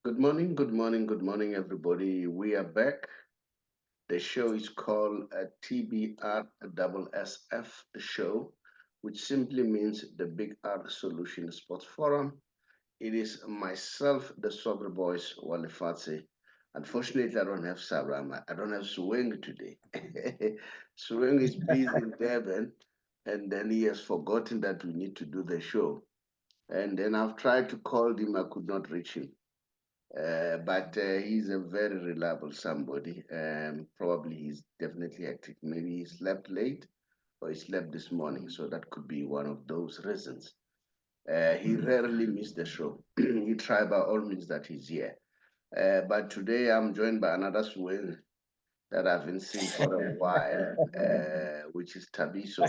Good morning, good morning, good morning, everybody. We are back. The show is called TBR SSF Show, which simply means the Big R Solution Sports Forum. It is myself, the Saubrey Boyz Walefatshe. Unfortunately, I don't have Sarama. I don't have Swing today. Swing is busy in Durban, and then he has forgotten that we need to do the show. And then I've tried to call him, I could not reach him. But he's a very reliable somebody. Probably he's definitely hectic. Maybe he slept late or he slept this morning. So that could be one of those reasons. He rarely missed the show. He tried by all means that he's here. But today I'm joined by another swing that I haven't seen for a while, which is Thabiso.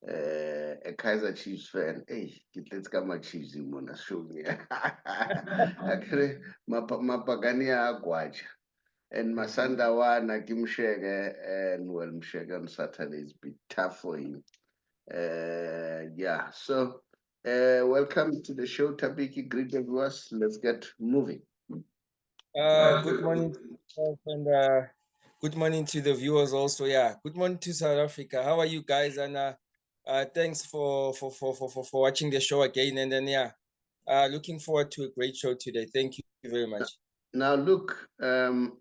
A Kaiser Chiefs fan. Hey, let's come my Chiefs in Mona show me. Actually, mapagani agwaja. And Masanda wana kimshege and well Mshege on Saturday is bit tough for him. Yeah, so welcome to the show, Tabiki. Greet the viewers. Let's get moving. Good morning to yourself and good morning to the viewers also. Yeah, good morning to South Africa. How are you guys? And thanks for watching the show again. And then looking forward to a great show today. Thank you very much. Now, look,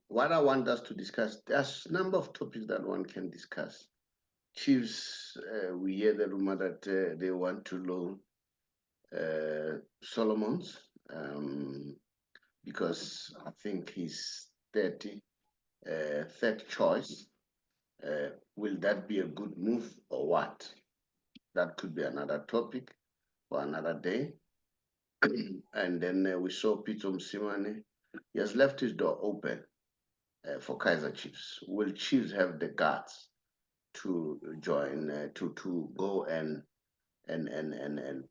what I want us to discuss, there's a number of topics that one can discuss. Chiefs, we hear the rumor that they want to loan Solomons because I think he's 30, third choice. Will that be a good move or what? That could be another topic for another day. And then we saw Peter Msimane. He has left his door open for Kaiser Chiefs. Will Chiefs have the guts to join, to go and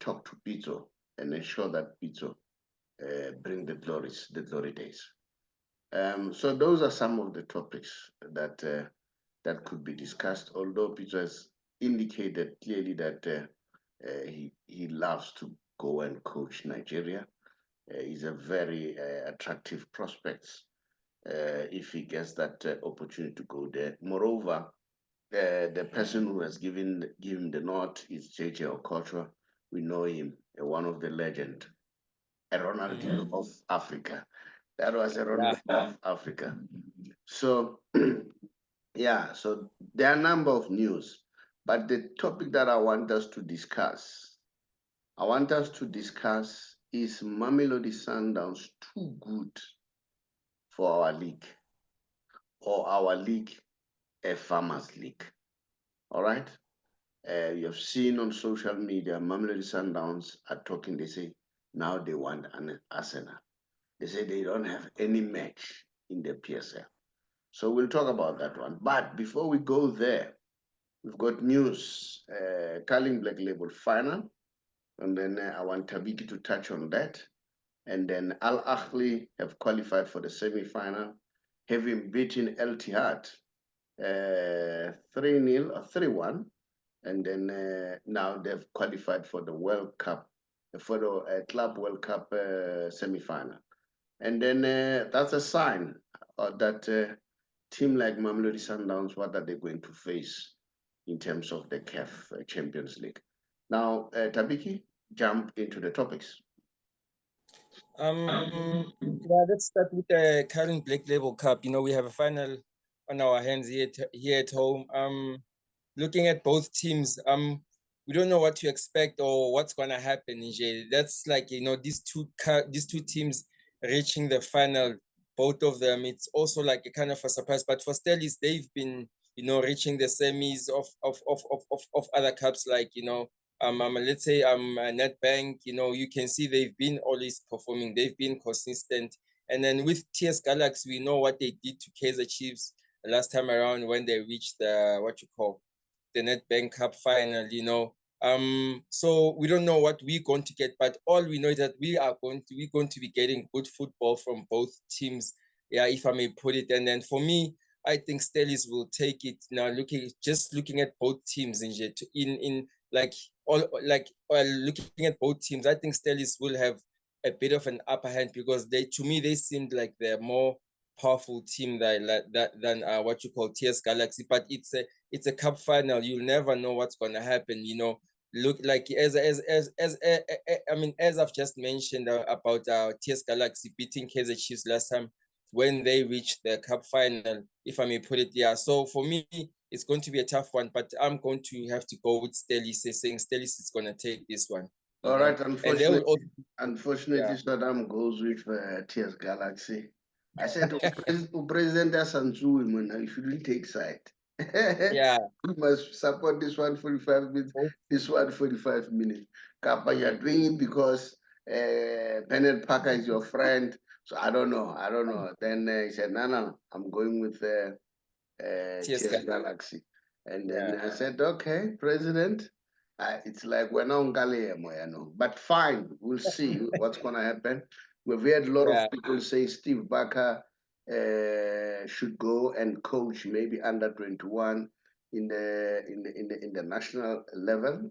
talk to Pito and ensure that Pito bring the glory days. So those are some of the topics that could be discussed. Although Pito has indicated clearly that he loves to go and coach Nigeria. He's a very attractive prospect if he gets that opportunity to go there. Moreover, the person who has given the nod is JJ Okocha. We know him, one of the legend, a Ronaldinho of Africa. That was a Yeah. Ronaldinho of Africa. So yeah, so there are a number of news, but the topic that I want us to discuss is Mamelodi Sundowns too good for our league or our league a farmers league? All right. You have seen on social media, Mamelodi Sundowns are talking. They say now they want an Arsenal. They say they don't have any match in the PSL. So we'll talk about that one. But before we go there, we've got news. Carling Black Label final. And then I want Tabiki to touch on that. And then Al Ahly have qualified for the semi-final, having beaten El Tihad 3-0 or 3-1. And then now they've qualified for the World Cup, for the Club World Cup semi-final. And then that's a sign that team like Mamelodi Sundowns, what are they going to face in terms of the CAF Champions League? Now, Tabiki, jump into the topics. Let's start with the current Black Label Cup. We have a final on our hands here at home. Looking at both teams, we don't know what to expect or what's gonna happen. That's like these two teams reaching the final, both of them. It's also like a kind of a surprise. But for Stellies, they've been reaching the semis of other cups like let's say Netbank. You can see they've been always performing. They've been consistent. And then with TS Galaxy, we know what they did to Kaizer Chiefs last time around when they reached the the Netbank Cup final. So we don't know what we're going to get, but all we know is that we're going to be getting good football from both teams. Yeah, if I may put it. And then for me, I think Stellies will take it now. Looking at both teams in like all like looking at both teams, I think Stellies will have a bit of an upper hand because to me, they seemed like they're more powerful team than what you call TS Galaxy. But it's a cup final. You'll never know what's gonna happen. Look like I mean, as I've just mentioned about TS Galaxy beating Kaizer Chiefs last time when they reached the cup final, if I may put it. Yeah. So for me, it's going to be a tough one, but I'm going to have to go with Stellis, saying Stellis is going to take this one. All right, And they will also, unfortunately, yeah, Saddam goes with TS Galaxy. I said, President Asanzui, you shouldn't take side. yeah, You must support this one 45 minutes, this one 45 minutes. Kappa, you're doing it because Bennett Parker is your friend. So I don't know. Then he said, no, I'm going with TS TS Galaxy. And then yeah, I said, okay, President, it's like we're not on but fine, we'll see what's going to happen. We've heard a lot of yeah, people say Steve Barker should go and coach maybe under 21 in the national level.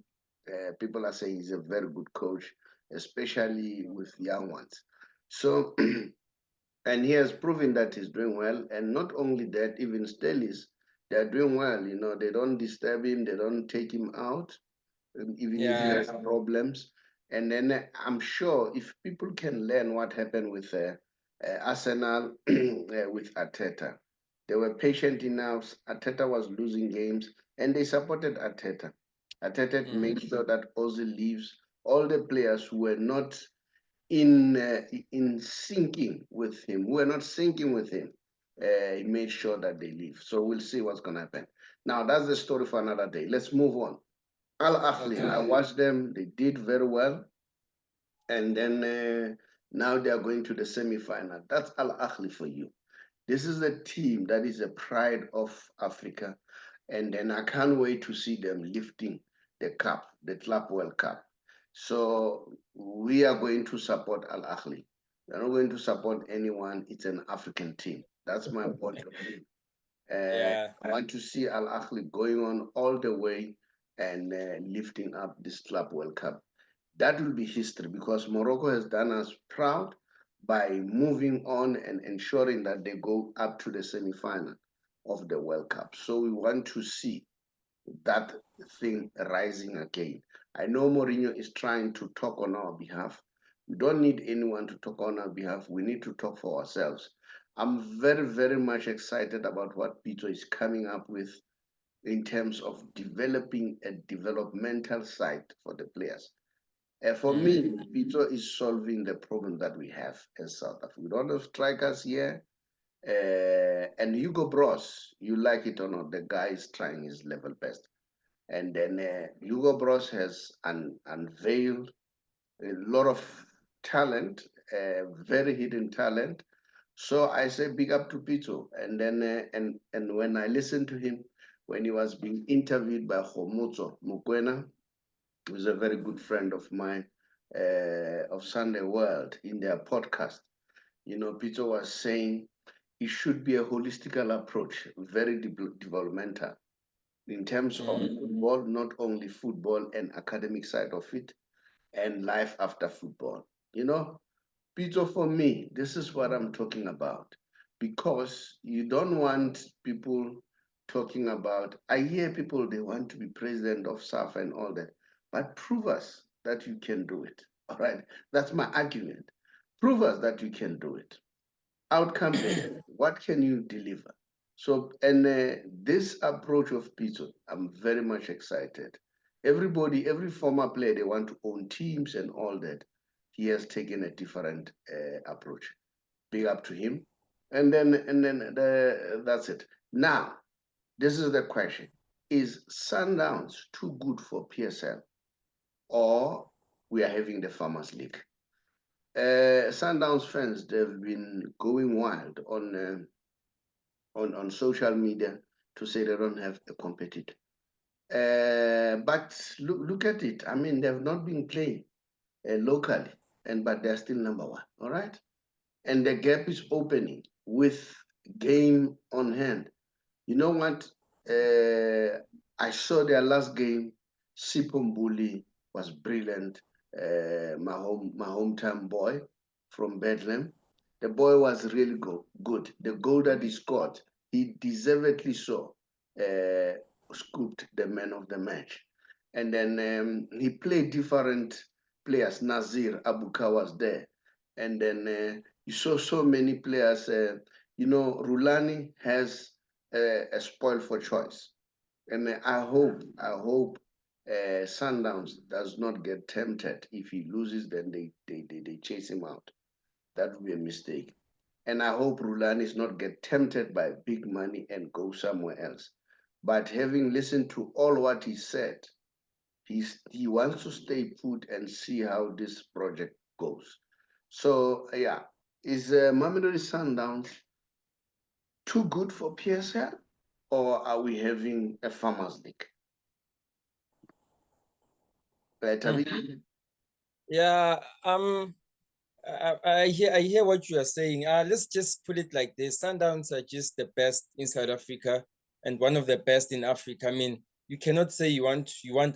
People are saying he's a very good coach, especially with young ones. So and he has proven that he's doing well. And not only that, even Stellis, they're doing well. They don't disturb him, they don't take him out, even if he yeah, has problems. And then I'm sure if people can learn what happened with Arsenal with Arteta, they were patient enough. Arteta was losing games, and they supported Arteta. Arteta made sure that Ozil leaves. All the players who were not in syncing with him. We're not syncing with him. He made sure that they leave. So we'll see what's going to happen. Now, that's the story for another day. Let's move on. Al Ahly, okay, I watched them. They did very well. And then now they are going to the semi-final. That's Al Ahly for you. This is a team that is a pride of Africa. And then I can't wait to see them lifting the cup, the Club World Cup. So we are going to support Al Ahly. We're not going to support anyone. It's an African team. That's my point of view. yeah, I want to see Al Ahly going on all the way and lifting up this Club World Cup. That will be history because Morocco has done us proud by moving on and ensuring that they go up to the semi-final of the World Cup. So we want to see that thing rising again. I know Mourinho is trying to talk on our behalf. We don't need anyone to talk on our behalf. We need to talk for ourselves. I'm very, very much excited about what Peter is coming up with in terms of developing a developmental side for the players. For me, Peter is solving the problem that we have as South Africa. We don't have strikers here. And Hugo Bros, you like it or not, the guy is trying his level best. And then Hugo Bros has unveiled a lot of talent, very hidden talent. So I say big up to Pito. And then and when I listened to him, when he was being interviewed by Homoto Mukwena, who's a very good friend of mine, of Sunday World, in their podcast, Pito was saying it should be a holistical approach, very developmental in terms of football, not only football and academic side of it, and life after football. Peter, for me, this is what I'm talking about. Because you don't want people talking about, I hear people, they want to be president of SAF and all that, but prove us that you can do it. All right. That's my argument. Prove us that you can do it. Outcome based. What can you deliver? So, and this approach of Peter, I'm very much excited. Everybody, every former player, they want to own teams and all that. He has taken a different approach. Big up to him. And then that's it. Now, this is the question. Is Sundowns too good for PSL or we are having the Farmers League? Sundowns fans, they've been going wild on social media to say they don't have a competitor. But look at it. I mean, they've not been playing locally, but they're still number one. All right, and the gap is opening with game on hand. You know what? I saw their last game. Sipombuli was brilliant. my hometown boy from Bedlam. The boy was really good. The goal that he scored, he deservedly so scooped the man of the match. And then he played different players. Nazir Abuka was there. And then you saw so many players. Rulani has a spoil for choice. And I hope Sundowns does not get tempted. If he loses, then they chase him out. That would be a mistake. And I hope Rulani is not get tempted by big money and go somewhere else. But having listened to all what he said, he wants to stay put and see how this project goes. So yeah, is Mamelodi Sundowns too good for PSL, or are we having a farmers league? Yeah, I hear what you are saying. Let's just put it like this: Sundowns are just the best in South Africa and one of the best in Africa. I mean, you cannot say you want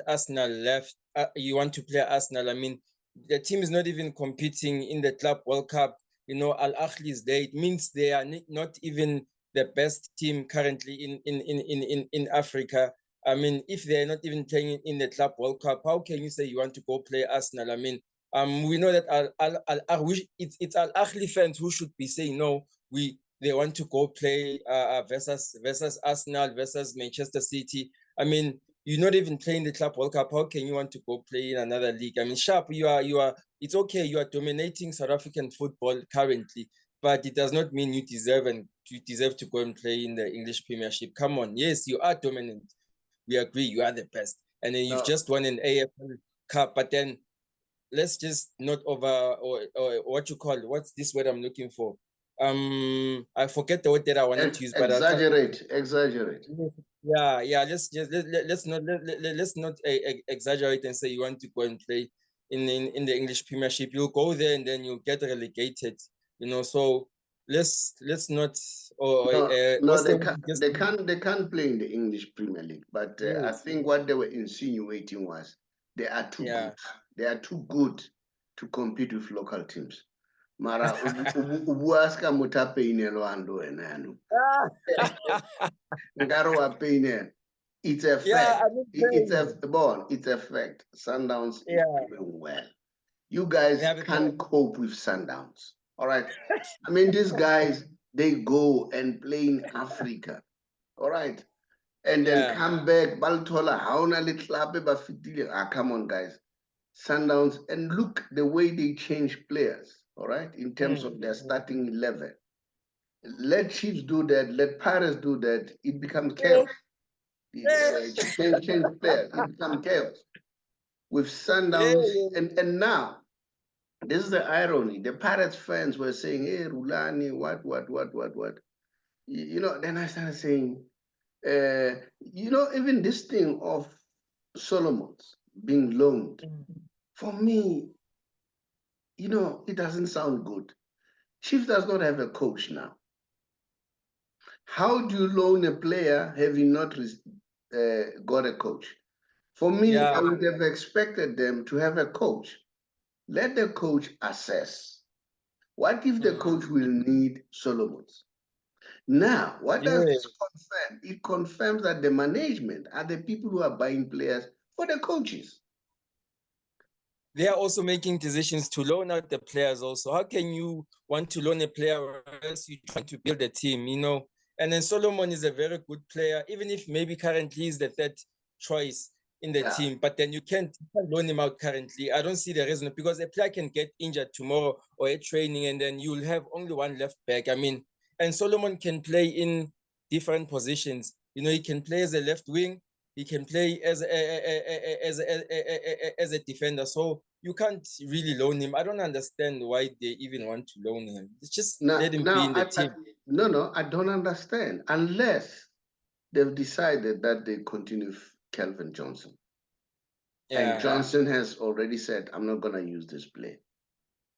Arsenal left. You want to play Arsenal. I mean, the team is not even competing in the Club World Cup. Al Ahly is there. It means they are not even the best team currently in Africa. I mean, if they're not even playing in the Club World Cup, how can you say you want to go play Arsenal? I mean, we know that it's Al Ahly fans who should be saying no. They want to go play versus Arsenal versus Manchester City. I mean, you're not even playing the Club World Cup. How can you want to go play in another league? I mean, Sharp, you are. It's okay. You are dominating South African football currently, but it does not mean you deserve to go and play in the English Premiership. Come on, yes, you are dominant. We agree, you are the best, and then you've just won an AFL Cup, but then let's just not or what you call, what's this word I'm looking for? I forget the word that I wanted to use, but exaggerate. Yeah. Let's not exaggerate and say you want to go and play in the English Premiership. You'll go there and then you'll get relegated. So let's not they can't play in the English Premier League. But I think what they were insinuating was they are too good. They are too good to compete with local teams. Mara ubuaska mutapeinelo ando enano. Ngaro wa peine. It's a fact. It's a fact. Sundowns is doing well. You guys can't cope with Sundowns. All right. I mean, these guys, they go and play in Africa. All right. And then come back. Baltola, hauna litlape bafitile. Come on, guys. Sundowns, and look the way they change players, all right, in terms of their starting 11. Let Chiefs do that, let Pirates do that, it becomes chaos. Change players, it becomes chaos. With Sundowns, and now, this is the irony. The Pirates fans were saying, hey, Rulani, what. Then I started saying, even this thing of Solomon's being loaned, for me, it doesn't sound good. Chief does not have a coach now. How do you loan a player having not got a coach? For me, I would have expected them to have a coach. Let the coach assess. What if the coach will need Solomons? Now, what does this confirm? It confirms that the management are the people who are buying players for the coaches. They are also making decisions to loan out the players also. How can you want to loan a player unless you're trying to build a team, And then Solomon is a very good player, even if maybe currently he's the third choice in the team, but then you can't loan him out currently. I don't see the reason, because a player can get injured tomorrow or at training, and then you'll have only one left back. I mean, and Solomon can play in different positions. He can play as a left wing, he can play as a defender. So you can't really loan him. I don't understand why they even want to loan him. It's just let him be in the team. No, I don't understand. Unless they've decided that they continue Kelvin Johnson. And Johnson has already said, I'm not going to use this play.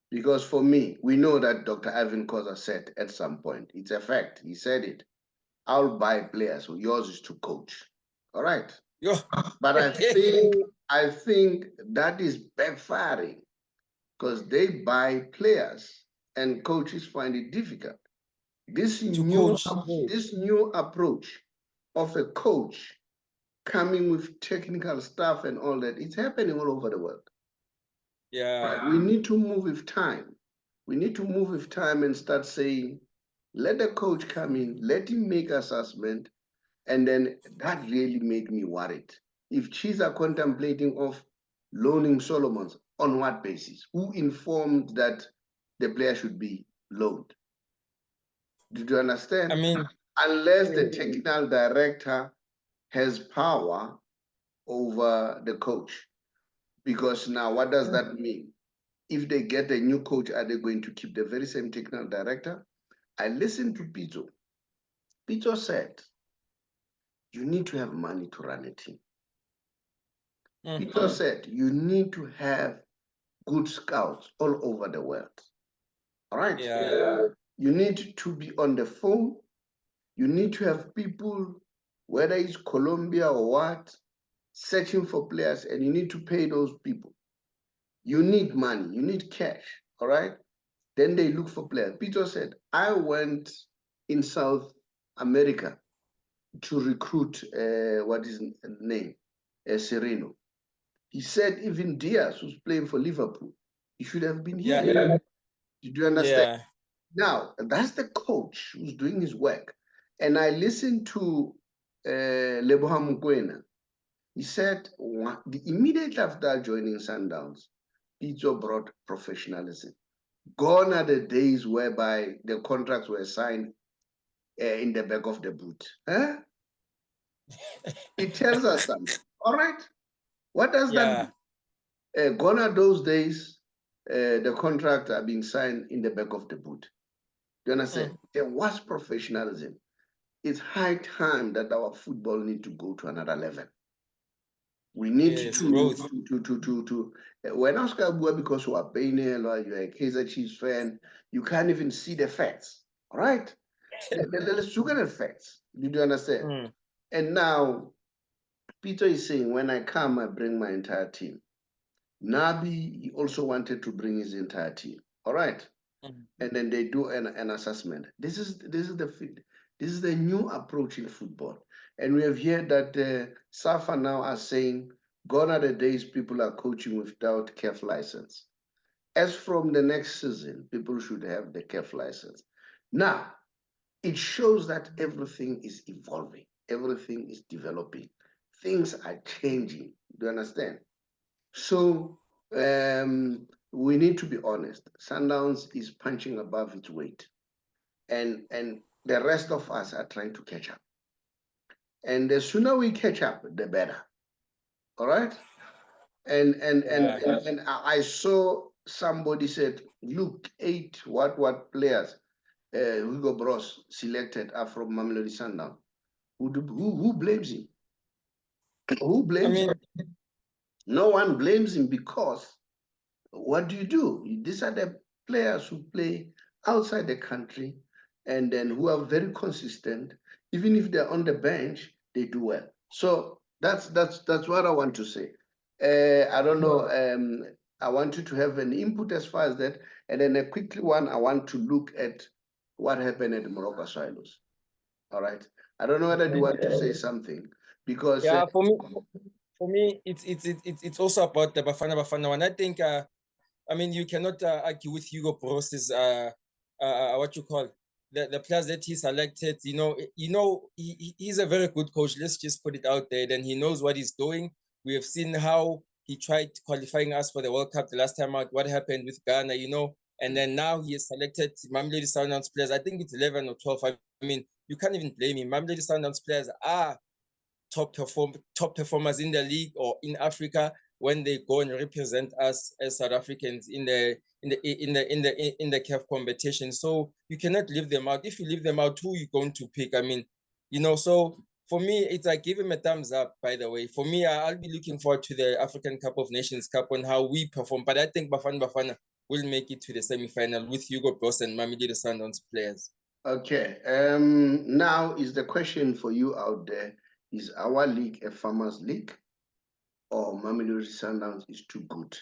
Because for me, we know that Dr. Ivan Koza said at some point, it's a fact, he said it, I'll buy players, so yours is to coach. All right. But I think that is backfiring because they buy players and coaches find it difficult. This new approach of a coach coming with technical stuff and all that, it's happening all over the world. Yeah. We need to move with time. We need to move with time and start saying, let the coach come in, let him make assessment, and then that really made me worried. If Chiefs are contemplating of loaning Solomons, on what basis? Who informed that the player should be loaned? Did you understand? I mean, unless the technical director has power over the coach. Because now, what does that mean? If they get a new coach, are they going to keep the very same technical director? I listened to Pito. Pito said, you need to have money to run a team. Pito said, you need to have good scouts all over the world. All right? Yeah. You need to be on the phone. You need to have people, whether it's Colombia or what, searching for players, and you need to pay those people. You need money, you need cash, all right? Then they look for players. Peter said, I went in South America to recruit, what is his name? Sereno. He said even Diaz, who's playing for Liverpool, he should have been here. Yeah. Did you understand? Now, that's the coach who's doing his work. And I listened to Leboha Mokoena. He said, immediately after joining Sundowns, Peter brought professionalism. Gone are the days whereby the contracts were signed in the back of the boot. Huh? It tells us something. All right. What does that mean? Gone are those days, the contracts are being signed in the back of the boot. Do you understand? There was professionalism. It's high time that our football need to go to another level. We need to when Oscar Bua, because you are Bainel or you're a Kaizer Chiefs fan, you can't even see the facts. All right? the sugar effects. Did you understand? And now Peter is saying, when I come, I bring my entire team. Nabi, he also wanted to bring his entire team. All right? And then they do an assessment. This is the new approach in football. And we have heard that SAFA now are saying, gone are the days people are coaching without CAF license. As from the next season, people should have the CAF license. Now, it shows that everything is evolving. Everything is developing. Things are changing. Do you understand? So we need to be honest. Sundowns is punching above its weight. And the rest of us are trying to catch up. And the sooner we catch up, the better. All right? And I saw somebody said, look, 8 what players Hugo Bros selected are from Mamelodi Sundowns. Who blames him? Who blames him? No one blames him, because what do? These are the players who play outside the country and then who are very consistent. Even if they're on the bench, they do well. So that's what I want to say. I don't know. I want you to have an input as far as that. And then a quickly one, I want to look at what happened at Morocco Swallows. All right. I don't know whether you want to say something, because for me, it's also about the Bafana one. I think I mean, you cannot argue with Hugo Bros's what you call the players that he selected. He's a very good coach. Let's just put it out there. Then he knows what he's doing. We have seen how he tried qualifying us for the World Cup the last time out. What happened with Ghana, and then now he has selected Mamelodi Sundowns players. I think it's 11 or 12. I mean, you can't even blame him. Mamelodi Sundowns players are top performers in the league or in Africa when they go and represent us as South Africans in the CAF competition. So you cannot leave them out. If you leave them out, who are you going to pick? I mean, so for me, it's like, give him a thumbs up, by the way. For me, I'll be looking forward to the African Cup of Nations Cup on how we perform. But I think Bafana will make it to the semi-final with Hugo Bros and Mamelodi Sundowns players. Okay. Now is the question for you out there. Is our league a farmers league, or Mamelodi Sundowns is too good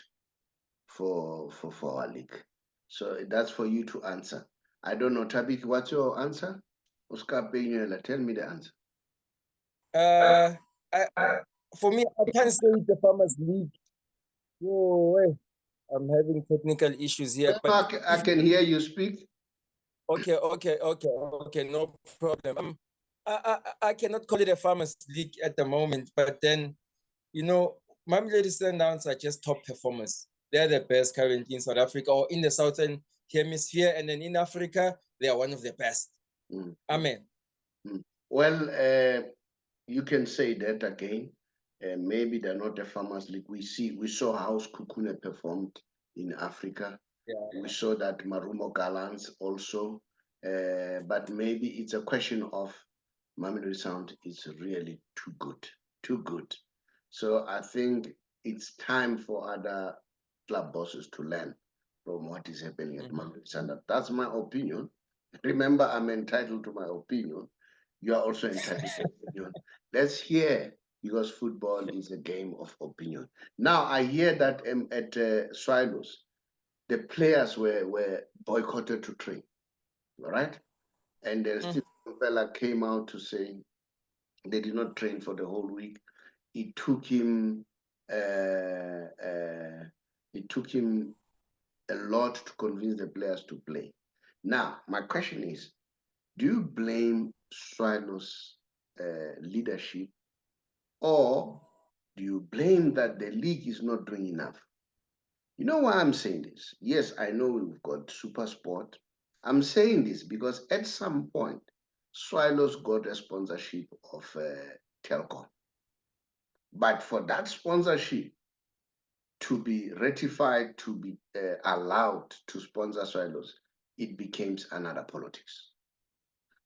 for our league? So that's for you to answer. I don't know, Thabiki, what's your answer? Oscar Peñuela, tell me the answer. I, for me, I can't say the Farmers League. Oh, I'm having technical issues here, but I can hear you speak. Okay, no problem. I cannot call it a Farmers League at the moment, but then, Mamelodi Sundowns are just top performers. They're the best currently in South Africa or in the Southern Hemisphere, and then in Africa, they are one of the best. Amen. Well, you can say that again. Maybe they're not a farmers league. We saw how Kukune performed in Africa. Yeah. We saw that Marumo Gallants also. But maybe it's a question of Mamelodi Sound is really too good. So I think it's time for other club bosses to learn from what is happening at Mamelodi Sound. That's my opinion. Remember, I'm entitled to my opinion. You are also entitled to opinion. Let's hear, because football is a game of opinion. Now, I hear that at Swallows, the players were boycotted to train, all right? And Steve Fella came out to say they did not train for the whole week. It took him a lot to convince the players to play. Now, my question is, do you blame Swallows' leadership, or do you blame that the league is not doing enough? You know why I'm saying this? Yes, I know we've got Super Sport. I'm saying this because at some point, Swallows got a sponsorship of Telkom. But for that sponsorship to be ratified, to be allowed to sponsor Swallows, it becomes another politics.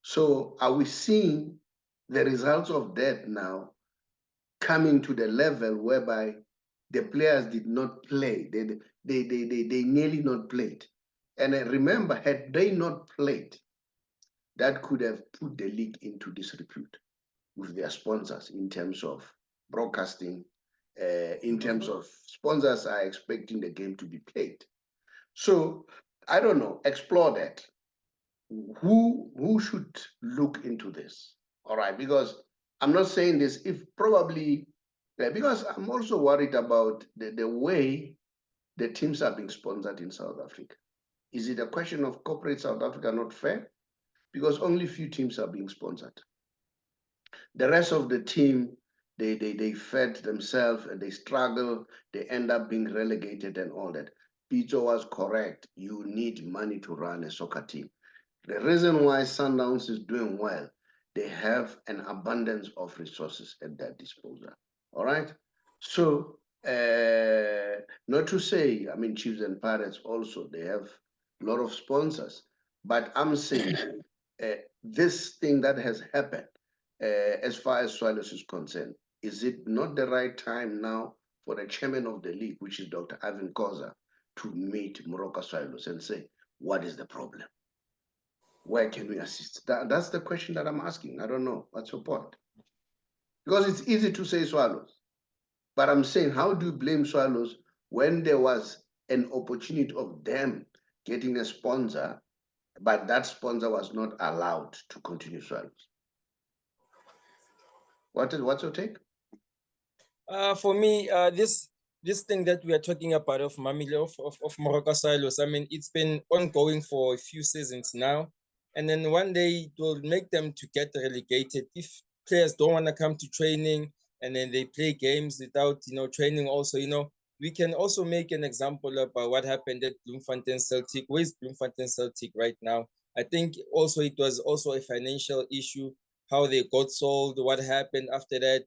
So are we seeing the results of that now coming to the level whereby the players did not play? They nearly not played. And remember, had they not played, that could have put the league into disrepute with their sponsors in terms of broadcasting, in terms of sponsors are expecting the game to be played. So I don't know, explore that. Who should look into this? All right, because I'm not saying this if probably, because I'm also worried about the way the teams are being sponsored in South Africa. Is it a question of corporate South Africa not fair? Because only few teams are being sponsored. The rest of the team, they fed themselves and they struggle, they end up being relegated and all that. Pito was correct. You need money to run a soccer team. The reason why Sundowns is doing well, they have an abundance of resources at their disposal. All right? So, not to say, I mean, Chiefs and Pirates also, they have a lot of sponsors. But I'm saying this thing that has happened, as far as Swallows is concerned, is it not the right time now for the chairman of the league, which is Dr. Ivan Koza, to meet Morocco Swallows and say, what is the problem? Where can we assist? That's the question that I'm asking. I don't know. What's your point? Because it's easy to say Swallows. But I'm saying, how do you blame Swallows when there was an opportunity of them getting a sponsor, but that sponsor was not allowed to continue Swallows? What's your take? For me, this thing that we are talking about of Mamelodi of Morocco Silos, I mean, it's been ongoing for a few seasons now, and then one day it will make them to get relegated if players don't want to come to training and then they play games without training. Also, we can also make an example about what happened at Bloemfontein Celtic. Where's Bloemfontein Celtic right now? I think also it was also a financial issue, how they got sold, what happened after that.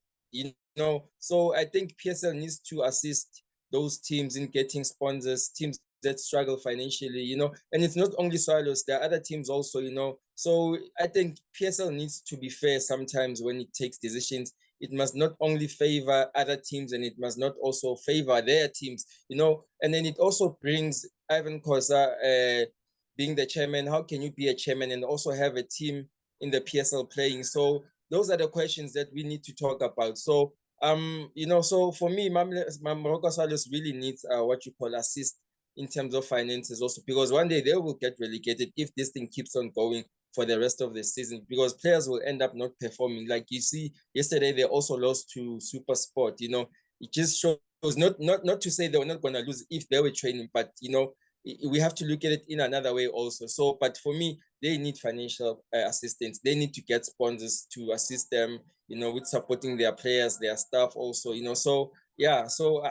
So I think PSL needs to assist those teams in getting sponsors, teams that struggle financially, and it's not only Swallows, there are other teams also, So I think PSL needs to be fair sometimes when it takes decisions. It must not only favor other teams and it must not also favor their teams, and then it also brings Ivan Kosa being the chairman. How can you be a chairman and also have a team in the PSL playing? So those are the questions that we need to talk about. So so for me, Morocco Swallows really needs what you call assist in terms of finances also, because one day they will get relegated if this thing keeps on going for the rest of the season, because players will end up not performing. Like you see, yesterday they also lost to Super Sport. It just shows not to say they were not going to lose if they were training, but we have to look at it in another way also. So, but for me, they need financial assistance. They need to get sponsors to assist them, with supporting their players, their staff also. So yeah, so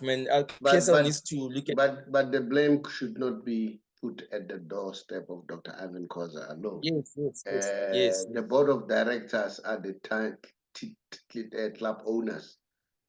man, But PSL but needs to look at. but the blame should not be put at the doorstep of Dr. Ivan Koza alone. Yes, yes, yes, yes, The board of directors are the club owners.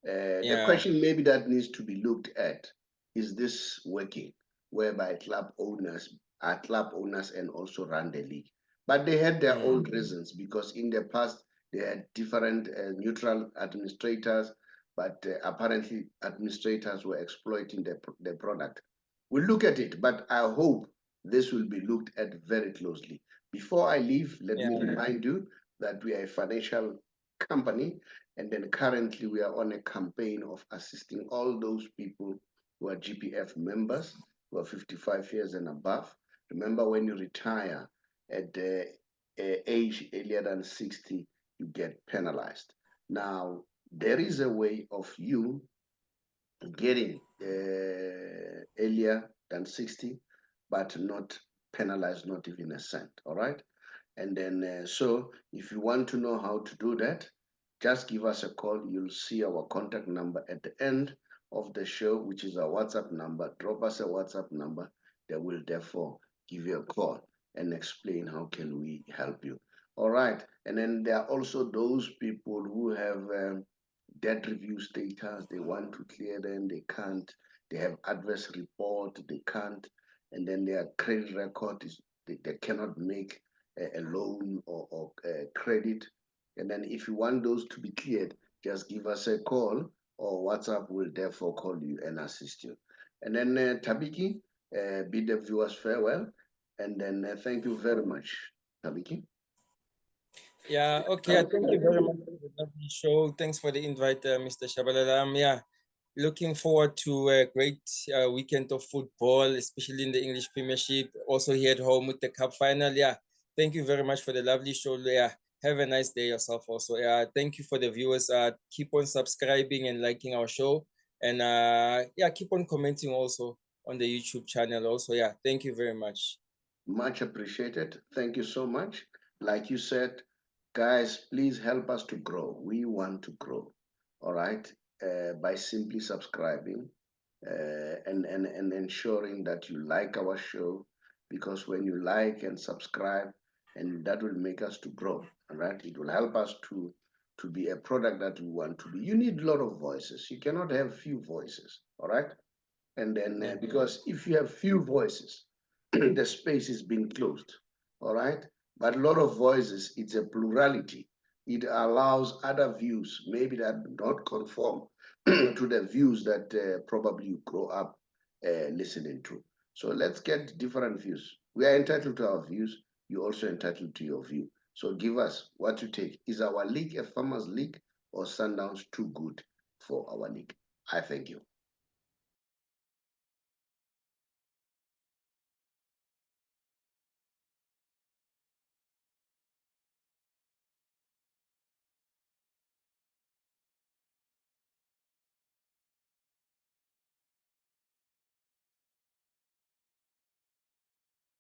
The yeah, question maybe that needs to be looked at is this working, whereby club owners and also run the league. But they had their own reasons, because in the past they had different neutral administrators, but apparently administrators were exploiting the product. We'll look at it, but I hope this will be looked at very closely. Before I leave, let me remind you that we are a financial company, and then currently we are on a campaign of assisting all those people who are GPF members, who are 55 years and above. Remember, when you retire at the age earlier than 60, you get penalized. Now, there is a way of you getting earlier than 60, but not penalized, not even a cent, all right? And then, so if you want to know how to do that, just give us a call. You'll see our contact number at the end of the show, which is our WhatsApp number. Drop us a WhatsApp number that will therefore give you a call and explain how can we help you. All right. And then there are also those people who have debt review status. They want to clear them. They can't. They have adverse report. They can't. And then their credit record is, they cannot make a loan or credit. And then if you want those to be cleared, just give us a call, or WhatsApp will therefore call you and assist you. And then Thabiki, bid the viewers farewell. And then thank you very much, Thabiki. Yeah, okay. Thank you very much for the lovely show. Thanks for the invite, Mr. Shabalala. Yeah, looking forward to a great weekend of football, especially in the English Premiership. Also here at home with the Cup final. Yeah, thank you very much for the lovely show. Yeah, have a nice day yourself also. Yeah, thank you for the viewers. Keep on subscribing and liking our show. And yeah, keep on commenting also on the YouTube channel also. Yeah, thank you very much. Much appreciated. Thank you so much. Like you said, guys, please help us to grow. We want to grow, all right, by simply subscribing and ensuring that you like our show, because when you like and subscribe, and that will make us to grow, all right? It will help us to be a product that we want to be. You need a lot of voices. You cannot have few voices, all right? And then because if you have few voices, the space is being closed, all right? But a lot of voices, it's a plurality. It allows other views, maybe that do not conform to the views that probably you grow up listening to. So let's get different views. We are entitled to our views. You're also entitled to your view. So give us what you take. Is our league a farmers league, or Sundowns too good for our league? I thank you.